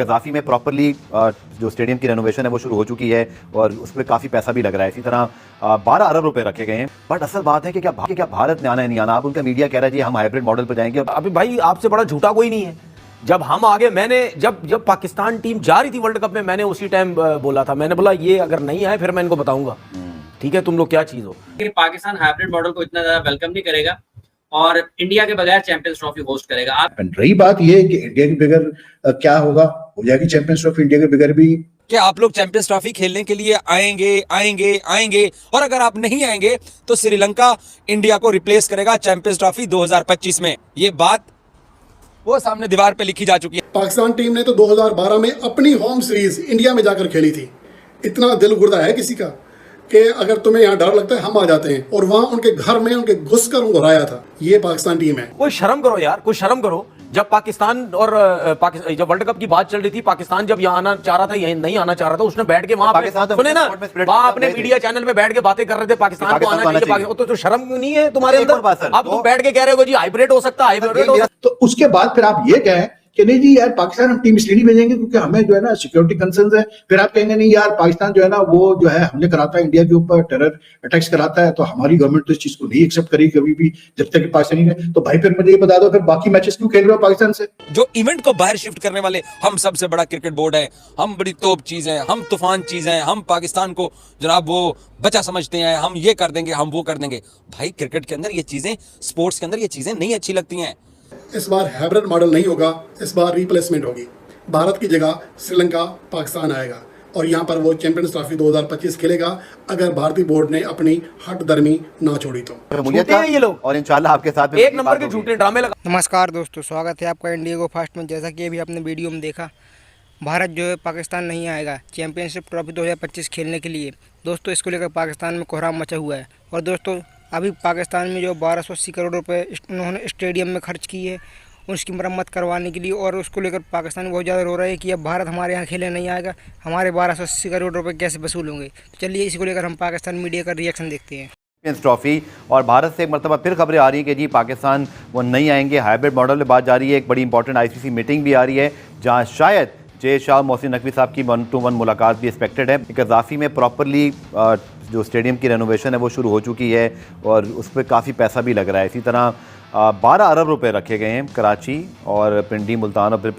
Gaddafi में properly जो stadium की रेनोवेशन है वो शुरू हो चुकी है और उसमें काफ़ी पैसा भी लग रहा है। इसी तरह 12 अरब रुपए रखे गए हैं। बट असल बात है कि क्या भारत ने आना है नहीं आना। अब उनका मीडिया कह रहा है जी हम हाइब्रिड मॉडल पर जाएंगे। अभी भाई आपसे बड़ा झूठा कोई नहीं है। जब हम आगे, मैंने जब पाकिस्तान टीम जा रही थी वर्ल्ड कप में, मैंने उसी टाइम बोला था, मैंने बोला ये अगर नहीं आए फिर मैं इनको बताऊंगा, ठीक है, तुम लोग क्या चीज हो। पाकिस्तान हाइब्रिड मॉडल को इतना ज्यादा वेलकम नहीं करेगा और इंडिया के बगैर चैंपियंस ट्रॉफी होस्ट करेगा। आप रही बात ये कि इंडिया के बगैर क्या होगा, हो जाएगी चैंपियंस ट्रॉफी इंडिया के बगैर भी। कि आप लोग चैंपियंस ट्रॉफी खेलने के लिए आएंगे और अगर आप नहीं आएंगे तो श्रीलंका इंडिया को रिप्लेस करेगा चैंपियंस ट्रॉफी 2025 में। ये बात वो सामने दीवार पे लिखी जा चुकी है। पाकिस्तान टीम ने तो 2012 में अपनी होम सीरीज इंडिया में जाकर खेली थी। इतना दिल गुर्दा है किसी का कि अगर तुम्हें यहाँ डर लगता है हम आ जाते हैं, और वहां उनके घर में उनके घुसकर उनको हराया था। ये पाकिस्तान टीम है। कोई शर्म करो यार, कोई शर्म करो। जब पाकिस्तान और जब वर्ल्ड कप की बात चल रही थी, पाकिस्तान जब यहाँ आना चाह रहा था, यहीं नहीं आना चाह रहा था, उसने बैठ के वहां सुने ना, वहां अपने मीडिया चैनल में बैठ के बातें कर रहे थे पाकिस्तान को आना चाहिए। तो शर्म नहीं है तुम्हारे अंदर? अब तुम बैठ के कह रहे हो जी हाइब्रिड हो सकता है, तो उसके बाद फिर आप ये कहें कि नहीं जी यार पाकिस्तान हम टीम इसलिए नहीं भेजेंगे क्योंकि हमें जो है ना सिक्योरिटी कंसर्न्स है। फिर आप कहेंगे नहीं यार पाकिस्तान जो है ना वो जो है हमने कराता है इंडिया के ऊपर टेरर अटैक्स कराता है, तो हमारी गवर्नमेंट तो इस चीज को नहीं एक्सेप्ट करेगी कभी भी जब तक कि पाकिस्तानी है। तो भाई फिर मुझे ये बता दो फिर बाकी मैचेस क्यों खेल रहे हो पाकिस्तान से? जो इवेंट को बाहर शिफ्ट करने वाले हम सबसे बड़ा क्रिकेट बोर्ड है, हम बड़ी तोप चीज है, हम तूफान चीज है, हम पाकिस्तान को जनाब वो बचा समझते हैं, हम ये कर देंगे, हम वो कर देंगे। भाई क्रिकेट के अंदर ये चीजें, स्पोर्ट्स के अंदर ये चीजें नहीं अच्छी लगती हैं। इस बार हाइब्रिड मॉडल नहीं होगा, इस बार रिप्लेसमेंट होगी। भारत की जगह श्रीलंका पाकिस्तान आएगा और यहाँ पर वो चैंपियंस ट्रॉफी 2025 खेलेगा अगर भारतीय बोर्ड ने अपनी हट दर्मी ना छोड़ी तो। झूठे हैं ये लोग और इंशाल्लाह आपके साथ एक नंबर के झूठे ड्रामे लगा। नमस्कार दोस्तों, स्वागत है आपका इंडिया फास्ट में। जैसा कि अभी आपने वीडियो में देखा, भारत जो है पाकिस्तान नहीं आएगा चैंपियनशिप ट्रॉफी 2025 खेलने के लिए। दोस्तों इसको लेकर पाकिस्तान में कोहराम मचा हुआ है। और दोस्तों अभी पाकिस्तान में जो 1280 करोड़ रुपए उन्होंने स्टेडियम में खर्च की है उसकी मरम्मत करवाने के लिए, और उसको लेकर पाकिस्तान बहुत ज़्यादा रो रहे हैं कि अब भारत हमारे यहाँ खेलने नहीं आएगा, हमारे 1280 करोड़ रुपए कैसे वसूल होंगे। तो चलिए इसको लेकर हम पाकिस्तान मीडिया का रिएक्शन देखते हैं। चैंपियंस ट्रॉफी और भारत से एक मरतबा फिर खबरें आ रही हैं कि जी पाकिस्तान वो नहीं आएंगे, हाइब्रिड मॉडल में बात जा रही है। एक बड़ी इंपॉर्टेंट आईसीसी मीटिंग भी आ रही है जहाँ शायद जे शाह मोहसिन नकवी साहब की 1-to-1 मुलाकात भी एक्सपेक्टेड है। कज़ाफी में प्रॉपरली जो स्टेडियम की रेनोवेशन है वो शुरू हो चुकी है और उस पर काफ़ी पैसा भी लग रहा है। इसी तरह 12 अरब रुपए रखे गए हैं कराची और पिंडी, मुल्तान और फिर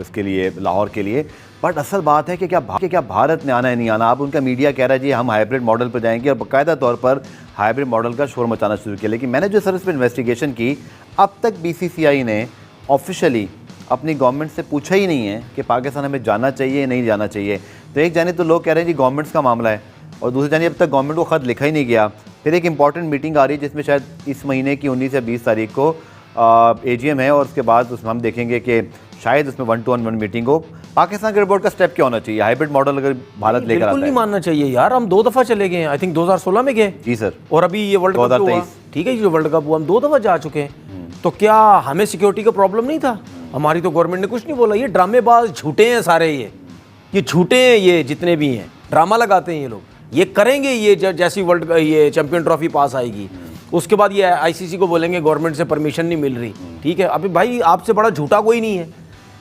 इसके लिए लाहौर के लिए। बट असल बात है कि क्या भारत ने आना है नहीं आना। अब उनका मीडिया कह रहा है जी हम हाइब्रिड मॉडल पर जाएंगे और बाकायदा तौर पर हाइब्रिड मॉडल का शोर मचाना शुरू किया। लेकिन मैंने जो सर इस पर इन्वेस्टिगेशन की, अब तक BCCI ने ऑफिशियली अपनी गवर्नमेंट से पूछा ही नहीं है कि पाकिस्तान हमें जाना चाहिए या नहीं जाना चाहिए। तो एक जानिब तो लोग कह रहे हैं जी गवर्नमेंट्स का मामला है और दूसरी जानिब अब तक गवर्नमेंट को ख़त लिखा ही नहीं गया। फिर एक इंपॉर्टेंट मीटिंग आ रही है जिसमें शायद इस महीने की 19 या 20 तारीख को AGM है और उसके बाद उसमें हम देखेंगे कि शायद उसमें 1-to-1 मीटिंग हो। पाकिस्तान क्रिकेट बोर्ड का स्टेप क्या होना चाहिए? हाइब्रिड मॉडल अगर भारत लेकर आता है, नहीं मानना चाहिए यार। हम 2 दफ़ा चले गए हैं, आई थिंक 2016 में गए जी सर, और अभी ये वर्ल्ड कप हुआ, ठीक है, जो वर्ल्ड कप हुआ हम 2 दफ़ा जा चुके हैं। तो क्या हमें सिक्योरिटी का प्रॉब्लम नहीं था? हमारी तो गवर्नमेंट ने कुछ नहीं बोला। ये ड्रामेबाज झूठे हैं सारे, ये झूठे हैं, ये जितने भी हैं ड्रामा लगाते हैं ये लोग। ये करेंगे ये जैसी वर्ल्ड ये चैंपियन ट्रॉफी पास आएगी उसके बाद ये ICC को बोलेंगे गवर्नमेंट से परमिशन नहीं मिल रही, ठीक है। अभी भाई आपसे बड़ा झूठा कोई नहीं है।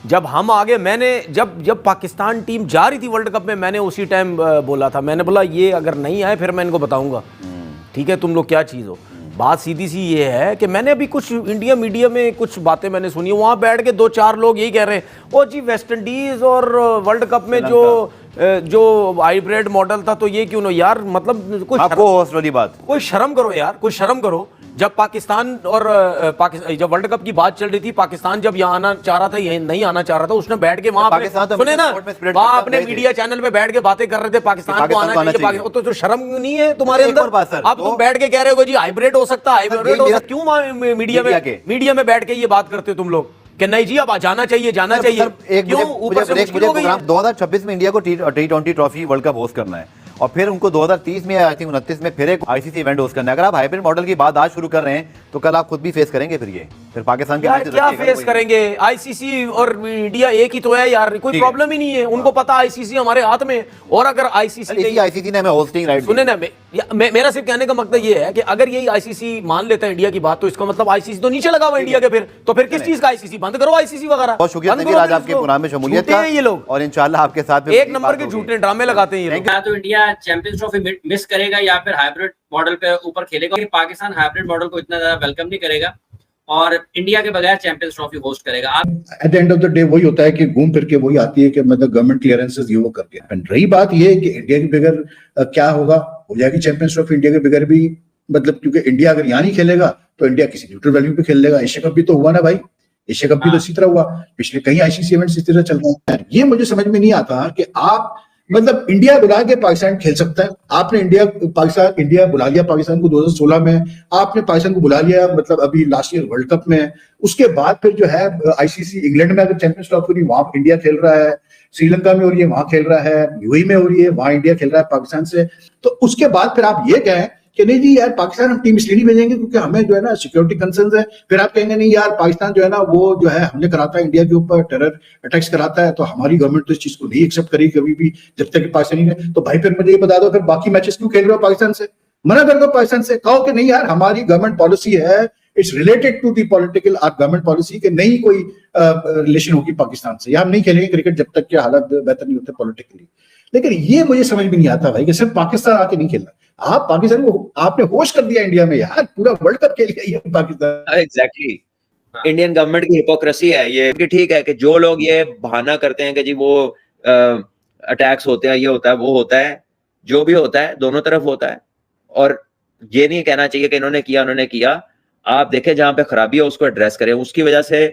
जब हम आगे, मैंने जब पाकिस्तान टीम जा रही थी वर्ल्ड कप में, मैंने उसी टाइम बोला था, मैंने बोला ये अगर नहीं आए फिर मैं इनको बताऊंगा, ठीक है, तुम लोग क्या चीज़ हो। बात सीधी सी ये है कि मैंने अभी कुछ इंडिया मीडिया में कुछ बातें मैंने सुनी, वहाँ बैठ के 2-4 लोग यही कह रहे हैं ओ जी वेस्ट इंडीज़ और वर्ल्ड कप में जो हाइब्रिड मॉडल था तो ये क्यों ना यार, मतलब कोई शर्म करो यार, कोई शर्म करो। जब पाकिस्तान और जब वर्ल्ड कप की बात चल रही थी, पाकिस्तान जब यहाँ आना चाह रहा था, यहीं नहीं आना चाह रहा था, उसने बैठ के वहां सुने ना, वहां अपने मीडिया चैनल पे बैठ के बातें कर रहे थे पाकिस्तान को आना चाहिए। तो शर्म नहीं है तुम्हारे अंदर? अब तुम बैठ के कह रहे हो जी हाइब्रिड हो सकता है, क्यों मीडिया में बैठ के ये बात करते हो तुम लोग कि नहीं जी अब जाना चाहिए, क्यों? ऊपर से 2026 में इंडिया को T20 trophy world cup host करना है और फिर उनको 2030 में आई थिंक 29 में फिर एक आईसीसी इवेंट होस्ट करना है। अगर आप हाइब्रिड मॉडल की बात आज शुरू कर रहे हैं तो कल आप खुद भी फेस करेंगे फिर पाकिस्तान के यार क्या फेस करेंगे? आईसीसी और इंडिया एक ही तो है यार, कोई प्रॉब्लम ही नहीं है। उनको पता आईसीसी हमारे हाथ में, और अगर आईसीसी ने हमें होस्टिंग राइट सुने ना, मेरा सिर्फ कहने का मकसद ये है कि अगर यही आईसीसी मान लेता है इंडिया की बात, तो इसका मतलब आईसीसी तो नीचे लगा हुआ इंडिया के। फिर किस चीज का आईसीसी? बंद करो आईसीसी वगैरह। बहुत शुक्रिया नवीर आज आपके प्रोग्राम में शमूलियत का, ये लोग और इंशाल्लाह आपके साथ एक नंबर के झूठे ड्रामे लगाते हैं ये लोग। या तो इंडिया चैंपियंस ट्रॉफी मिस करेगा या फिर हाइब्रिड मॉडल पे ऊपर खेलेगा। पाकिस्तान हाइब्रिड मॉडल को इतना ज्यादा वेलकम नहीं करेगा और इंडिया के बगैर चैंपियंस ट्रॉफी होस्ट करेगा। At the end of the day वही होता है कि घूम फिर के वही आती है कि मतलब गवर्नमेंट क्लियरेंसेस ये वो करके। रही बात ये है कि इंडिया के बगैर क्या होगा, हो जाएगी चैंपियंस ट्रॉफी इंडिया के बगैर भी, मतलब क्योंकि इंडिया अगर यहाँ नहीं खेलेगा तो इंडिया किसी न्यूट्रल वैल्यू पे खेल लेगा। एशिया कप भी तो हुआ ना भाई, एशिया कप भी तो इसी तरह हुआ, पिछले कई आईसीसी इवेंट्स इस तरह चल रहे हैं। ये मुझे समझ में नहीं आता कि आप मतलब इंडिया बुला के पाकिस्तान खेल सकता है। आपने इंडिया बुला लिया पाकिस्तान को 2016 में, आपने पाकिस्तान को बुला लिया मतलब अभी लास्ट ईयर वर्ल्ड कप में। उसके बाद फिर जो है आईसीसी इंग्लैंड में अगर चैंपियंस ट्रॉफी हो रही है वहां इंडिया खेल रहा है, श्रीलंका में हो रही है वहां खेल रहा है, यूएई में हो रही है वहां इंडिया खेल रहा है पाकिस्तान से। तो उसके बाद फिर आप ये कहें कि नहीं जी यार पाकिस्तान हम टीम इसलिए नहीं भेजेंगे क्योंकि हमें जो है ना सिक्योरिटी कंसर्न्स है। फिर आप कहेंगे नहीं यार पाकिस्तान जो है ना वो जो है हमने कराता है इंडिया के ऊपर टेरर अटैक्स कराता है, तो हमारी गवर्नमेंट तो इस चीज को नहीं एक्सेप्ट करेगी कभी भी जब तक पाकिस्तानी है। तो भाई फिर मुझे ये बता दो फिर बाकी मैचेस क्यों खेल रहे हो पाकिस्तान से? मना कर दो पाकिस्तान से, कहो कि नहीं यार हमारी गवर्नमेंट पॉलिसी है, it's related to the political government policy के नहीं कोई रिलेशन होगी पाकिस्तान से, या हम नहीं खेलेंगे क्रिकेट जब तक के हालात बेहतर नहीं होते पॉलिटिकली। लेकिन ये मुझे समझ में नहीं आता भाई कि सिर्फ पाकिस्तान आके नहीं खेलना। आप पाकिस्तान को आपने होस्ट कर दिया इंडिया में यार, पूरा वर्ल्ड कप खेल गया ये पाकिस्तान। एग्जैक्टली इंडियन गवर्नमेंट की हिपोक्रेसी है ये कि ठीक है कि जो लोग ये बहाना करते हैं कि जी वो अटैक्स होते हैं, ये होता है वो होता है, जो भी होता है दोनों तरफ होता है। और ये नहीं कहना चाहिए कि इन्होंने किया उन्होंने किया। आप देखें जहां पे खराबी है उसको एड्रेस करें। उसकी वजह से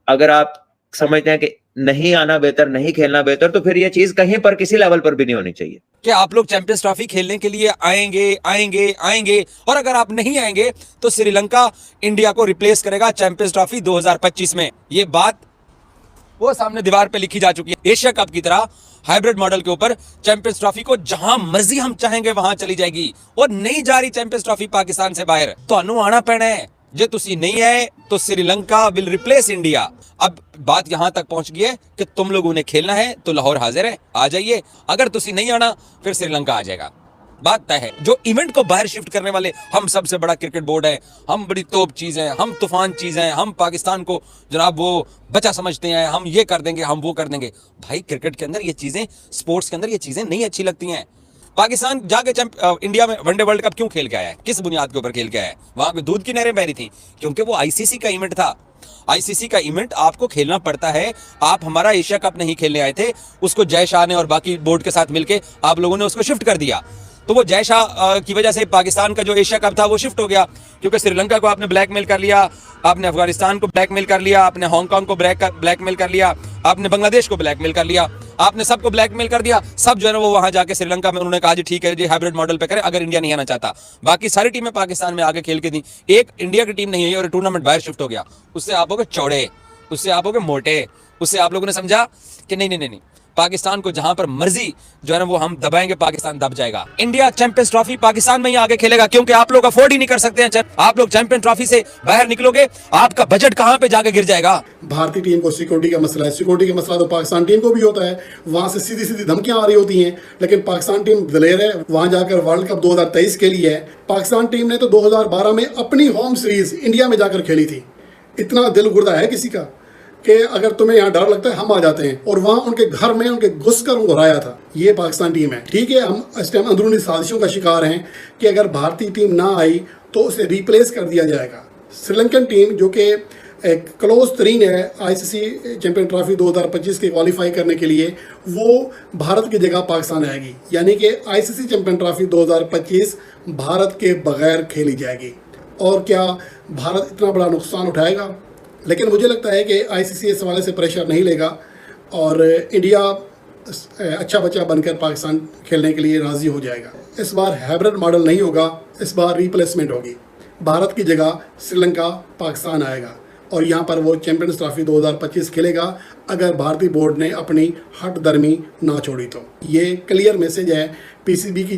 अगर आप समझते हैं कि नहीं आना बेहतर, नहीं खेलना बेहतर, तो फिर ये चीज कहीं पर किसी लेवल पर भी नहीं होनी चाहिए। कि आप लोग चैंपियंस ट्रॉफी खेलने के लिए आएंगे आएंगे आएंगे, और अगर आप नहीं आएंगे तो श्रीलंका इंडिया को रिप्लेस करेगा चैंपियंस ट्रॉफी 2025 में। ये बात वो सामने दीवार पे लिखी जा चुकी है। एशिया कप की तरह हाइब्रिड मॉडल के ऊपर चैंपियंस ट्रॉफी को जहां मर्जी हम चाहेंगे वहां चली जाएगी, और नहीं जा रही चैंपियंस ट्रॉफी पाकिस्तान से बाहर। तो आना पैना है, जे तुसी नहीं आए तो श्रीलंका विल रिप्लेस इंडिया। अब बात यहां तक पहुंच गई है कि तुम लोगों ने खेलना है तो लाहौर हाजिर है, आ जाइए। अगर तुसी नहीं आना फिर श्रीलंका आ जाएगा। बात तय है। जो इवेंट को बाहर शिफ्ट करने वाले हम सबसे बड़ा क्रिकेट बोर्ड है, हम बड़ी तोप चीज है, हम तूफान चीज है, हम पाकिस्तान को जनाब वो बचा समझते हैं, हम ये कर देंगे हम वो कर देंगे। भाई क्रिकेट के अंदर ये चीजें, स्पोर्ट्स के अंदर ये चीजें नहीं अच्छी लगती हैं। पाकिस्तान जाके इंडिया में वनडे वर्ल्ड कप क्यों खेल के आया है? किस बुनियाद के ऊपर खेल के आया है? वहां पे दूध की नहरें बह रही थी क्योंकि वो आईसीसी का इवेंट था। आईसीसी का इवेंट आपको खेलना पड़ता है। आप हमारा एशिया कप नहीं खेलने आए थे, उसको जय शाह ने और बाकी बोर्ड के साथ मिलके आप लोगों ने उसको शिफ्ट कर दिया। तो वो जय शाह की वजह से पाकिस्तान का जो एशिया कप था वो शिफ्ट हो गया, क्योंकि श्रीलंका को आपने ब्लैकमेल कर लिया, आपने अफगानिस्तान को ब्लैकमेल कर लिया, आपने हांगकांग को ब्लैकमेल कर लिया, आपने बांग्लादेश को ब्लैकमेल कर लिया, आपने सबको ब्लैकमेल कर दिया। सब जो है ना वो वहां जाके श्रीलंका में उन्होंने कहा जी ठीक है जी हाइब्रिड मॉडल पे करें, अगर इंडिया नहीं आना चाहता। बाकी सारी टीमें पाकिस्तान में आगे खेल के दी, एक इंडिया की टीम नहीं आई और टूर्नामेंट बाहर शिफ्ट हो गया। उससे आप हो गए चौड़े, उससे आप हो गए मोटे, उससे आप लोगों ने समझा कि नहीं नहीं नहीं, नहीं पाकिस्तान को जहां पर मर्जी जो है ना वो हम दबाएंगे पाकिस्तान दब जाएगा। इंडिया चैंपियंस ट्रॉफी पाकिस्तान में ही आगे खेलेगा क्योंकि आप लोग अफोर्ड ही नहीं कर सकते हैं। आप लोग चैंपियन ट्रॉफी से बाहर निकलोगे, आपका बजट कहां पे जाके गिर जाएगा। भारतीय टीम को सिक्योरिटी का मसला है, सिक्योरिटी का मसला तो पाकिस्तान टीम को भी होता है। वहां से सीधी सीधी धमकियां आ रही होती हैं, लेकिन पाकिस्तान टीम दलेर है, वहां जाकर वर्ल्ड कप 2023 के लिए है। पाकिस्तान टीम ने तो 2012 में अपनी होम सीरीज इंडिया में जाकर खेली थी। इतना दिल गुर्दा है किसी का कि अगर तुम्हें यहाँ डर लगता है हम आ जाते हैं, और वहां उनके घर में उनके घुसकर उनको हराया था। ये पाकिस्तान टीम है। ठीक है, हम इस टाइम अंदरूनी साजिशों का शिकार हैं कि अगर भारतीय टीम ना आई तो उसे रिप्लेस कर दिया जाएगा। श्रीलंकन टीम जो कि एक क्लोज तरीन है आईसीसी चैंपियन ट्रॉफी 2025 के क्वालिफाई करने के लिए, वो भारत की जगह पाकिस्तान आएगी। यानी कि आईसीसी चैंपियन ट्रॉफी 2025 भारत के बगैर खेली जाएगी। और क्या भारत इतना बड़ा नुकसान उठाएगा? लेकिन मुझे लगता है कि आईसीसी इस हवाले से प्रेशर नहीं लेगा और इंडिया अच्छा बच्चा बनकर पाकिस्तान खेलने के लिए राज़ी हो जाएगा। इस बार हाइब्रिड मॉडल नहीं होगा, इस बार रिप्लेसमेंट होगी। भारत की जगह श्रीलंका पाकिस्तान आएगा और यहाँ पर वो चैंपियंस ट्रॉफी 2025 खेलेगा अगर भारतीय बोर्ड ने अपनी हट दर्मी ना छोड़ी तो। ये क्लियर मैसेज है पीसीबी की